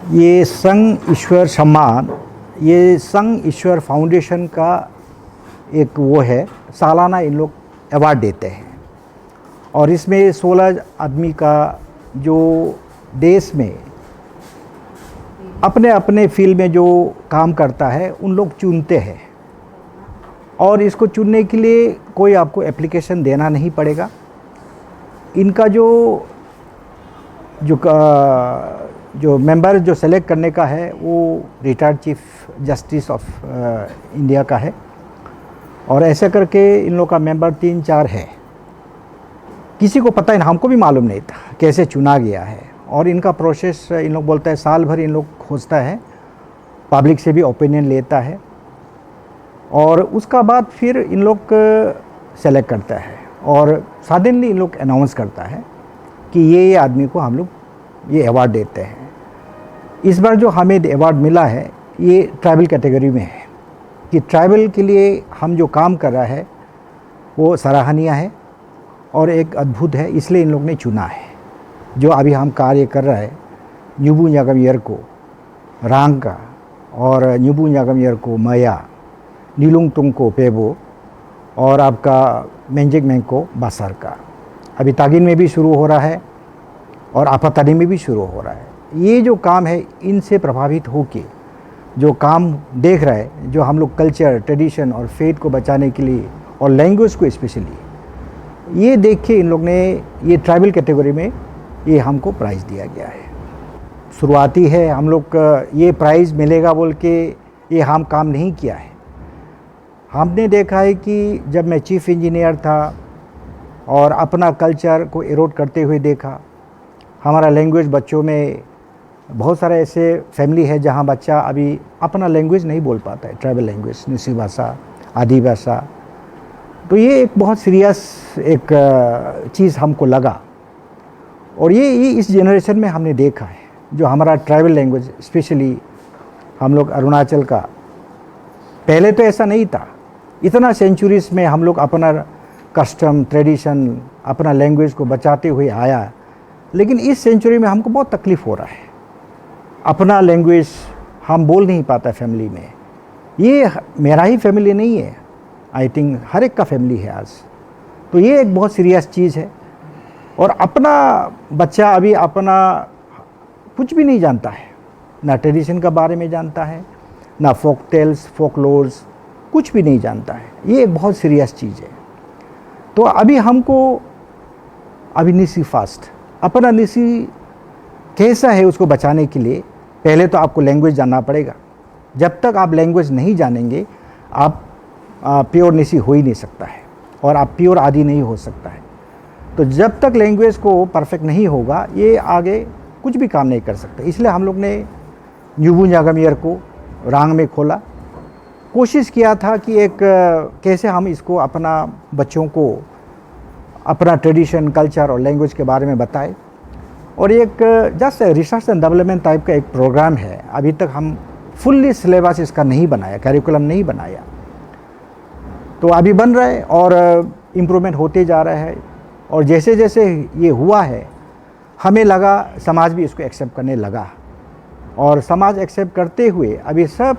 ये संघ ईश्वर सम्मान, ये संघ ईश्वर फाउंडेशन का एक वो है, सालाना इन लोग अवार्ड देते हैं। और इसमें 16 आदमी का जो देश में अपने अपने फील्ड में जो काम करता है उन लोग चुनते हैं। और इसको चुनने के लिए कोई आपको एप्लीकेशन देना नहीं पड़ेगा। इनका जो मेंबर जो सेलेक्ट करने का है वो retired chief justice of India का है। और ऐसे करके इन लोग का मेंबर 3-4 है। किसी को पता है, हमको भी मालूम नहीं था कैसे चुना गया है। और इनका प्रोसेस इन लोग बोलता है साल भर इन लोग खोजता है, पब्लिक से भी ओपिनियन लेता है और उसका बाद फिर इन लोग सेलेक्ट करता है और सडनली इन लोग अनाउंस करता है कि ये आदमी को हम लोग ये अवार्ड देते हैं। इस बार जो हमें अवार्ड मिला है ये ट्राइबल कैटेगरी में है कि ट्राइबल के लिए हम जो काम कर रहा है वो सराहनीय है और एक अद्भुत है, इसलिए इन लोग ने चुना है। जो अभी हम कार्य कर रहा है न्यूबू न्यागम यर को रांग का और न्यूबू न्यागम यर को मया, नीलुंग तुंग को पेबो और आपका मेंजिक मेंग को बासार का, अभी तागिन में भी शुरू हो रहा है और आपातानी में भी शुरू हो रहा है। ये जो काम है इनसे प्रभावित होके जो काम देख रहा है, जो हम लोग कल्चर, ट्रेडिशन और फेथ को बचाने के लिए और लैंग्वेज को स्पेशली, ये देख के इन लोग ने ये ट्राइबल कैटेगरी में ये हमको प्राइज़ दिया गया है। शुरुआती है, हम लोग ये प्राइज़ मिलेगा बोल के ये हम काम नहीं किया है। हमने देखा है कि जब मैं चीफ इंजीनियर था और अपना कल्चर को इरोड करते हुए देखा, हमारा लैंग्वेज बच्चों में बहुत सारे ऐसे फैमिली है जहाँ बच्चा अभी अपना लैंग्वेज नहीं बोल पाता है, ट्राइबल लैंग्वेज, निसी भाषा, आदि भाषा। तो ये एक बहुत सीरियस एक चीज़ हमको लगा और ये इस जनरेशन में हमने देखा है। जो हमारा ट्राइबल लैंग्वेज स्पेशली हम लोग अरुणाचल का, पहले तो ऐसा नहीं था, इतना सेंचुरीज में हम लोग अपना कस्टम, ट्रेडिशन, अपना लैंग्वेज को बचाते हुए आया। लेकिन इस सेंचुरी में हमको बहुत तकलीफ़ हो रहा है, अपना लैंग्वेज हम बोल नहीं पाता फैमिली में। ये मेरा ही फैमिली नहीं है, आई थिंक हर एक का फैमिली है आज। तो ये एक बहुत सीरियस चीज़ है। और अपना बच्चा अभी अपना कुछ भी नहीं जानता है, ना ट्रेडिशन का बारे में जानता है, ना फोक टेल्स, फोकलोर्स, कुछ भी नहीं जानता है। ये एक बहुत सीरियस चीज़ है। तो अभी हमको अभी निसी फास्ट अपना निसी कैसा है उसको बचाने के लिए पहले तो आपको लैंग्वेज जानना पड़ेगा। जब तक आप लैंग्वेज नहीं जानेंगे आप प्योर निसी हो ही नहीं सकता है और आप प्योर आदि नहीं हो सकता है। तो जब तक लैंग्वेज को परफेक्ट नहीं होगा ये आगे कुछ भी काम नहीं कर सकते। इसलिए हम लोग ने न्यूबू न्यागम यर को रांग में खोला, कोशिश किया था कि एक कैसे हम इसको अपना बच्चों को अपना ट्रेडिशन, कल्चर और लैंग्वेज के बारे में बताएं। और एक just research and development type का एक प्रोग्राम है। अभी तक हम फुल्ली सिलेबस इसका नहीं बनाया, करिकुलम नहीं बनाया, तो अभी बन रहा है और इम्प्रूवमेंट होते जा रहा है। और जैसे जैसे ये हुआ है हमें लगा समाज भी इसको एक्सेप्ट करने लगा और समाज एक्सेप्ट करते हुए अभी सब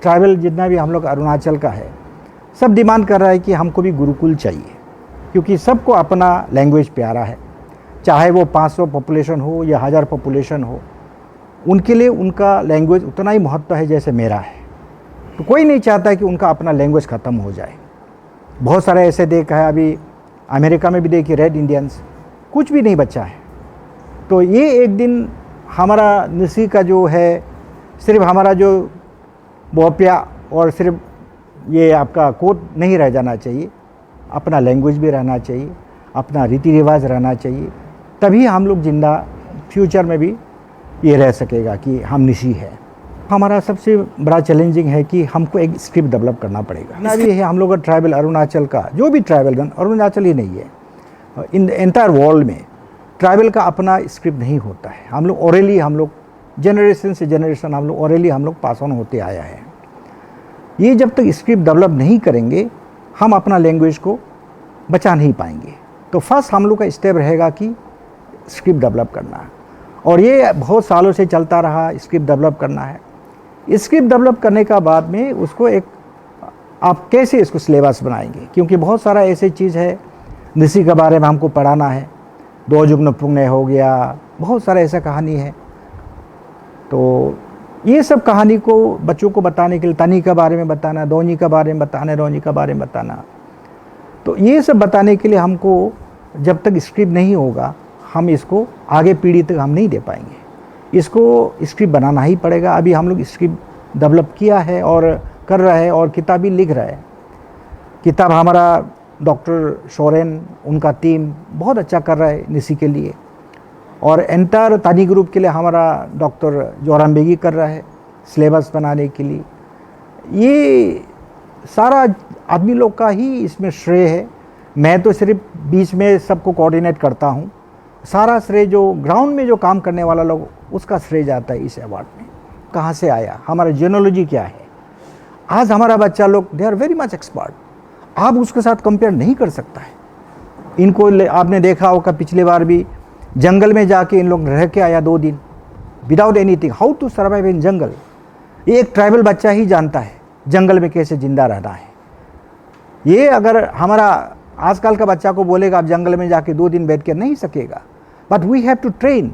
ट्राइबल जितना भी हम लोग अरुणाचल का है सब डिमांड कर रहा है कि हमको भी गुरुकुल चाहिए, क्योंकि सबको अपना लैंग्वेज प्यारा है। चाहे वो 500 पॉपुलेशन हो या 1000 पॉपुलेशन हो, उनके लिए उनका लैंग्वेज उतना ही महत्व है जैसे मेरा है। तो कोई नहीं चाहता कि उनका अपना लैंग्वेज ख़त्म हो जाए। बहुत सारे ऐसे देखा है, अभी अमेरिका में भी देखिए रेड इंडियंस, कुछ भी नहीं बचा है। तो ये एक दिन हमारा निसी का जो है, सिर्फ हमारा जो बोपिया और सिर्फ ये आपका कोड नहीं रह जाना चाहिए, अपना लैंग्वेज भी रहना चाहिए, अपना रीति रिवाज रहना चाहिए, तभी हम लोग जिंदा फ्यूचर में भी ये रह सकेगा कि हम निसी है। हमारा सबसे बड़ा चैलेंजिंग है कि हमको एक स्क्रिप्ट डेवलप करना पड़ेगा। ना भी है हम लोग का ट्राइबल अरुणाचल का, जो भी ट्राइबल, अरुणाचल ही नहीं है, इन एंटायर वर्ल्ड में ट्राइबल का अपना स्क्रिप्ट नहीं होता है। हम लोग ओरली, हम लोग जनरेशन से जनरेशन हम लोग ओरली हम लोग पास ऑन होते आया है। ये जब तक स्क्रिप्ट डेवलप नहीं करेंगे हम अपना लैंग्वेज को बचा नहीं पाएंगे। तो फर्स्ट हम लोग का स्टेप रहेगा कि स्क्रिप्ट डेवलप करना। और ये बहुत सालों से चलता रहा, स्क्रिप्ट डेवलप करना है। स्क्रिप्ट डेवलप करने का बाद में उसको एक आप कैसे इसको सिलेबस बनाएंगे, क्योंकि बहुत सारा ऐसे चीज़ है निसी के बारे में हमको पढ़ाना है, दो जुग्न पुण्य हो गया, बहुत सारा ऐसा कहानी है। तो ये सब कहानी को बच्चों को बताने के लिए तनी के बारे में बताना, दोनी के बारे में बताना, रोनी के बारे में बताना, तो ये सब बताने के लिए हमको जब तक स्क्रिप्ट नहीं होगा हम इसको आगे पीढ़ी तक हम नहीं दे पाएंगे। इसको स्क्रिप्ट बनाना ही पड़ेगा। अभी हम लोग स्क्रिप्ट डेवलप किया है और कर रहे हैं और किताब भी लिख रहे हैं। किताब हमारा डॉक्टर सोरेन उनका टीम बहुत अच्छा कर रहा है निसी के लिए, और एंटायर तानी ग्रुप के लिए हमारा डॉक्टर जोराम बेगी कर रहा है सिलेबस बनाने के लिए। ये सारा आदमी लोग का ही इसमें श्रेय है। मैं तो सिर्फ बीच में सबको कोऑर्डिनेट करता हूँ। सारा श्रेय जो ग्राउंड में जो काम करने वाला लोग उसका श्रेय जाता है इस अवार्ड में। कहाँ से आया, हमारा जेनोलॉजी क्या है। आज हमारा बच्चा लोग they are very much expert, आप उसके साथ कंपेयर नहीं कर सकता है। इनको आपने देखा होगा पिछले बार भी जंगल में जाके इन लोग रह के आया 2 दिन without anything, how to survive in jungle. एक ट्राइबल बच्चा ही जानता है जंगल में कैसे जिंदा रहना है। ये अगर हमारा आजकल का बच्चा को बोलेगा आप जंगल में जाके 2 दिन बैठ कर नहीं सकेगा, but we have to train.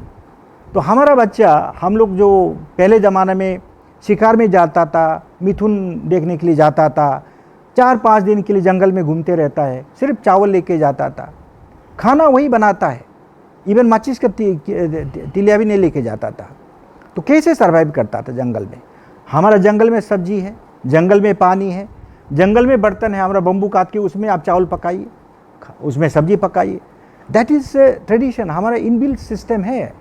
तो हमारा बच्चा, हम लोग जो पहले ज़माने में शिकार में जाता था, मिथुन देखने के लिए जाता था, 4-5 दिन के लिए जंगल में घूमते रहता है, सिर्फ चावल लेके जाता था, खाना वही बनाता है, इवन माचिस का तिलिया भी नहीं लेके जाता था। तो कैसे सर्वाइव करता था जंगल में। हमारा जंगल में सब्जी है, जंगल में पानी है, जंगल में बर्तन है, हमारा बम्बू काट के उसमें आप चावल पकाइए, उसमें सब्जी पकाइए। दैट इज़ ट्रेडिशन, हमारा इनबिल्ट सिस्टम है।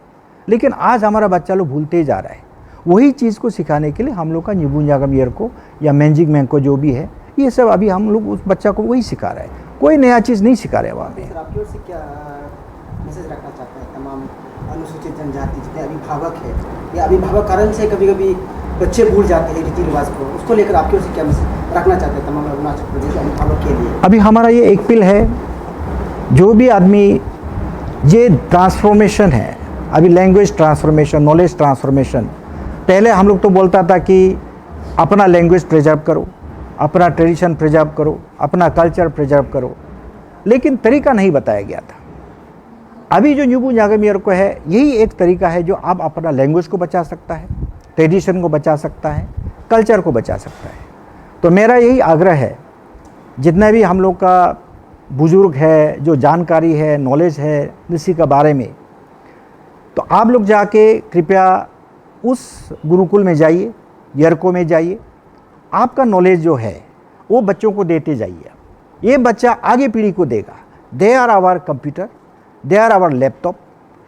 लेकिन आज हमारा बच्चा लोग भूलते जा रहा है। वही चीज़ को सिखाने के लिए हम लोग का न्यूबुंजागम ईयर को या मैजिक मैंग को जो भी है, ये सब अभी हम लोग उस बच्चा को वही सिखा रहे हैं, कोई नया चीज़ नहीं सिखा रहे वहाँ पे। आपकी ओर से क्या मैसेज रखना चाहते हैं तमाम अनुसूचित जनजाति जितने अभिभावक हैं या अभिभावक कारण से कभी कभी बच्चे भूल जाते हैं रीति रिवाज को, उसको लेकर आपकी ओर से क्या मैसेज रखना चाहते हैं तमाम अरुणाचल प्रदेश अभिभावक के लिए। अभी हमारा ये एक अपील है, जो भी आदमी ये ट्रांसफॉर्मेशन है, अभी लैंग्वेज ट्रांसफॉर्मेशन, नॉलेज ट्रांसफॉर्मेशन, पहले हम लोग तो बोलता था कि अपना लैंग्वेज प्रिजर्व करो, अपना ट्रेडिशन प्रिजर्व करो, अपना कल्चर प्रिजर्व करो, लेकिन तरीका नहीं बताया गया था। अभी जो न्यूबुंजागम ईयर को है, यही एक तरीका है जो आप अपना लैंग्वेज को बचा सकता है, ट्रेडिशन को बचा सकता है, कल्चर को बचा सकता है। तो मेरा यही आग्रह है, जितना भी हम लोग का बुजुर्ग है, जो जानकारी है, नॉलेज है निसी के बारे में, तो आप लोग जाके कृपया उस गुरुकुल में जाइए, यरको में जाइए, आपका नॉलेज जो है वो बच्चों को देते जाइए। ये बच्चा आगे पीढ़ी को देगा। They are our computer, they are our laptop.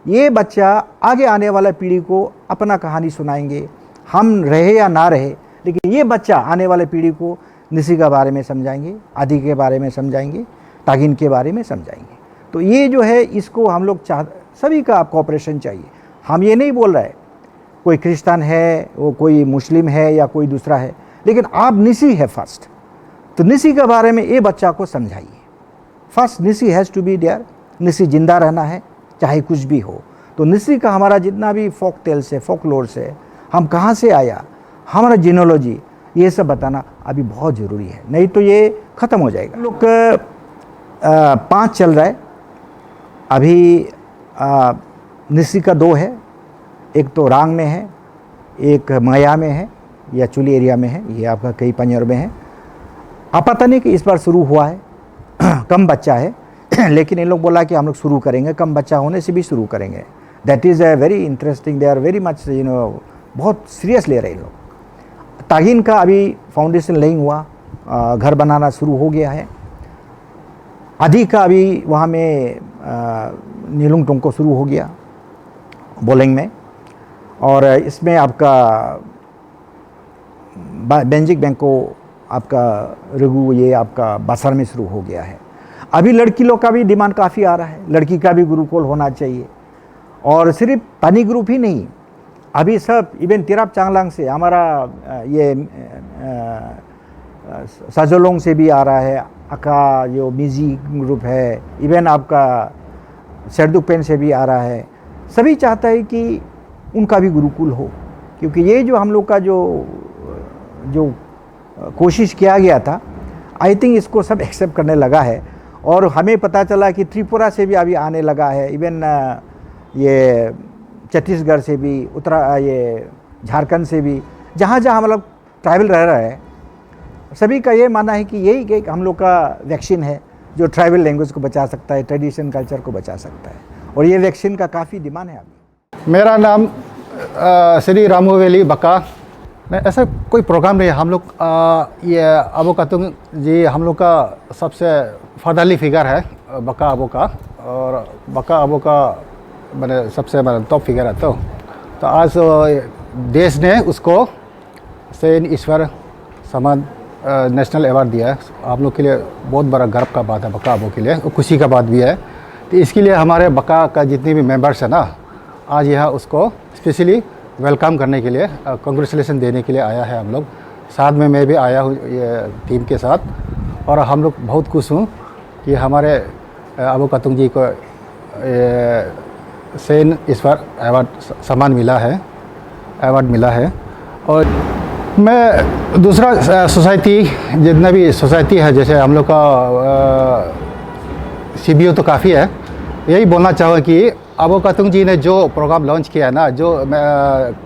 ये बच्चा आगे आने वाला पीढ़ी को अपना कहानी सुनाएंगे, हम रहे या ना रहे, लेकिन ये बच्चा आने वाले पीढ़ी को निसी के बारे में समझाएंगे, आदि के बारे में समझाएंगे, तागिन के बारे में समझाएंगे। तो ये जो है इसको हम लोग सभी का कोऑपरेशन चाहिए। हम ये नहीं बोल रहे कोई क्रिश्चियन है, वो कोई मुस्लिम है या कोई दूसरा है, लेकिन आप निसी है फर्स्ट। तो निसी के बारे में ये बच्चा को समझाइए। फर्स्ट निसी हैज़ टू बी देयर, निसी जिंदा रहना है चाहे कुछ भी हो। तो निसी का हमारा जितना भी फोक टेल्स है, फोक लोर से, हम कहाँ से आया, हमारा जीनोलॉजी, ये सब बताना अभी बहुत ज़रूरी है, नहीं तो ये ख़त्म हो जाएगा। हम लोग 5 चल रहा है अभी। निसी का 2 है, एक तो रांग में है, एक माया में है या चुली एरिया में है, ये आपका कई पंजर में है। आप पता नहीं कि इस बार शुरू हुआ है कम बच्चा है लेकिन इन लोग बोला कि हम लोग शुरू करेंगे, कम बच्चा होने से भी शुरू करेंगे। That is a very interesting, they are very much बहुत सीरियस ले रहे हैं लोग। तागिन का अभी फाउंडेशन लेइंग हुआ, घर बनाना शुरू हो गया है। आदि का अभी वहाँ में नीलुंग टोंको शुरू हो गया बोलेंग में, और इसमें आपका बेंजिक बैंक को आपका रघु ये आपका बासर में शुरू हो गया है। अभी लड़की लोग का भी डिमांड काफ़ी आ रहा है, लड़की का भी गुरुकुल होना चाहिए। और सिर्फ तानी ग्रुप ही नहीं, अभी सब इवन तिराप चांगलांग से हमारा ये साजोलोंग से भी आ रहा है, अका जो मिजी ग्रुप है, इवन आपका सरदुकपेन से भी आ रहा है। सभी चाहता है कि उनका भी गुरुकुल हो, क्योंकि ये जो हम लोग का जो कोशिश किया गया था, आई थिंक इसको सब एक्सेप्ट करने लगा है। और हमें पता चला कि त्रिपुरा से भी अभी आने लगा है, इवन ये छत्तीसगढ़ से भी, ये झारखंड से भी, जहाँ जहाँ मतलब ट्राइबल रह रहा है, सभी का ये मानना है कि यही एक हम लोग का वैक्सीन है जो ट्राइबल लैंग्वेज को बचा सकता है, ट्रेडिशन कल्चर को बचा सकता है, और ये वैक्सीन का काफ़ी डिमांड है अभी। मेरा नाम श्री रामूवेली बका। मैं ऐसा कोई प्रोग्राम नहीं है। हम लोग ये अबो कातुंग जी हम लोग का सबसे फादरली फिगर है बका अबो का, और बका अबो का मैंने सबसे टॉप फिगर है। तो आज देश ने उसको सेन ईश्वर समान नेशनल अवार्ड दिया है। आप लोग के लिए बहुत बड़ा गर्व का बात है, बका अबो के लिए खुशी का बात भी है। तो इसके लिए हमारे बका का जितने भी मेंबर्स हैं ना, आज यहाँ उसको स्पेशली वेलकम करने के लिए, कांग्रेचुलेसन देने के लिए आया है हम लोग। साथ में मैं भी आया हूँ ये टीम के साथ, और हम लोग बहुत खुश हूँ कि हमारे अबो कातुंग जी को सेन ईश्वर अवार्ड सम्मान मिला है। और मैं दूसरा सोसाइटी, जितना भी सोसाइटी है, जैसे हम लोग का CBO तो काफ़ी है, यही बोलना चाहूँगा कि अबो कातुंग जी ने जो प्रोग्राम लॉन्च किया है ना, जो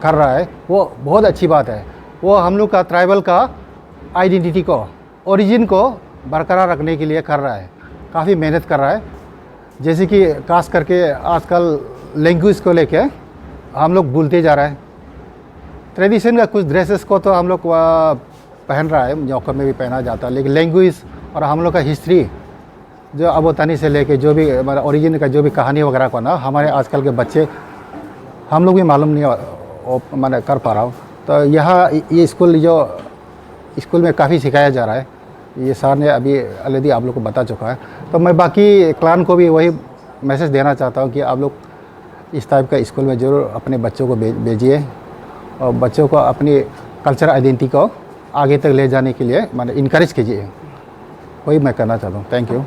कर रहा है, वो बहुत अच्छी बात है। वो हम लोग का ट्राइबल का आइडेंटिटी को, ओरिजिन को बरकरार रखने के लिए कर रहा है, काफ़ी मेहनत कर रहा है। जैसे कि खास करके आजकल लैंग्वेज को लेके हम लोग भूलते जा रहे हैं। ट्रेडिशन का कुछ ड्रेसेस को तो हम लोग पहन रहा है, न्योका में भी पहना जाता है, लेकिन लैंग्वेज और हम लोग का हिस्ट्री जो अबोतानी से लेके जो भी हमारा ओरिजिन का जो भी कहानी वगैरह को ना, हमारे आजकल के बच्चे हम लोग भी मालूम नहीं मैंने कर पा रहा हूँ। तो यहाँ ये स्कूल में काफ़ी सिखाया जा रहा है। ये सर ने अभी ऑलरेडी आप लोग को बता चुका है। तो मैं बाकी क्लान को भी वही मैसेज देना चाहता हूँ कि आप लोग इस टाइप का स्कूल में ज़रूर अपने बच्चों को भेजिए, और बच्चों को अपनी कल्चर आइडेंटिटी को आगे तक ले जाने के लिए मैंने इनकरेज कीजिए। वही मैं करना चाहता हूँ। Thank you.